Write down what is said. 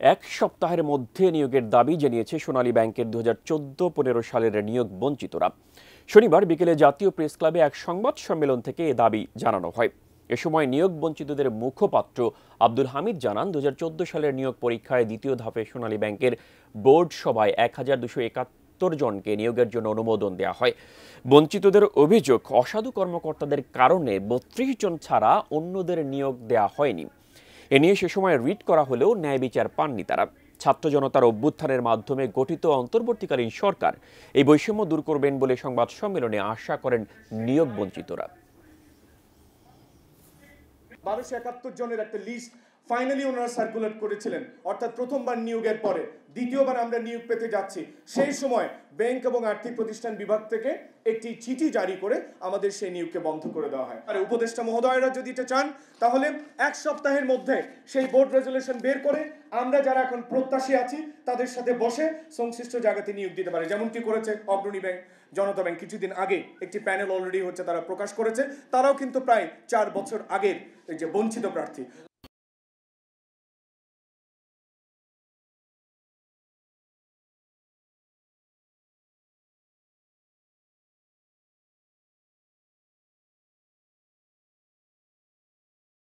এক সপ্তাহের মধ্যে নিয়োগের দাবি জানিয়েছে সোনালী ব্যাংকের 2014-15 সালের নিয়োগ বঞ্চিতরা। শনিবার বিকেলে জাতীয় প্রেস ক্লাবে এক সংবাদ সম্মেলন থেকে এ দাবি জানানো হয়। এ সময় নিয়োগ বঞ্চিতদের মুখপাত্র আব্দুল হামিদ জানান, 2014 সালের নিয়োগ পরীক্ষায় দ্বিতীয় ধাপে সোনালী ব্যাংকের বোর্ড সভায় 1271 জনকে নিয়োগের জন্য অনুমোদন দেওয়া হয়। বঞ্চিতদের অভিযোগ, অসাধু কর্মকর্তাদের কারণে 32 জন ছাড়া অন্যদের নিয়োগ দেওয়া হয়নি। এ নিয়ে সে সময় রিট করা হলেও ন্যায় বিচার পাননি তারা। ছাত্র জনতার অভ্যুত্থানের মাধ্যমে গঠিত অন্তর্বর্তীকালীন সরকার এই বৈষম্য দূর করবেন বলে সংবাদ সম্মেলনে আশা করেন নিয়োগ বঞ্চিতরা। 1271 জনের একটা লিস্ট ফাইনালি ওনারা সার্কুলেট করেছিলেন, অর্থাৎ প্রথমবার নিয়োগের পরে দ্বিতীয়বার আমরা নিয়োগ পেতে যাচ্ছি। সেই সময় ব্যাংক এবং আর্থিক প্রতিষ্ঠান বিভাগ থেকে একটি চিঠি জারি করে আমাদের সেই নিয়োগকে বন্ধ করে দেওয়া হয়। আর উপদেষ্টা মহোদয়রা যদি এটা চান, তাহলে এক সপ্তাহের মধ্যে সেই বোর্ড রেজুলেশন বের করে আমরা যারা এখন প্রত্যাশী আছি তাদের সাথে বসে সংশ্লিষ্ট জায়গাতে নিয়োগ দিতে পারে, যেমন কি করেছে অগ্রণী ব্যাংক, জনতা ব্যাংক। কিছুদিন আগে একটি প্যানেল অলরেডি তারা প্রকাশ করেছে, তারাও কিন্তু প্রায় 4 বছর আগের এই যে বঞ্চিত প্রার্থী।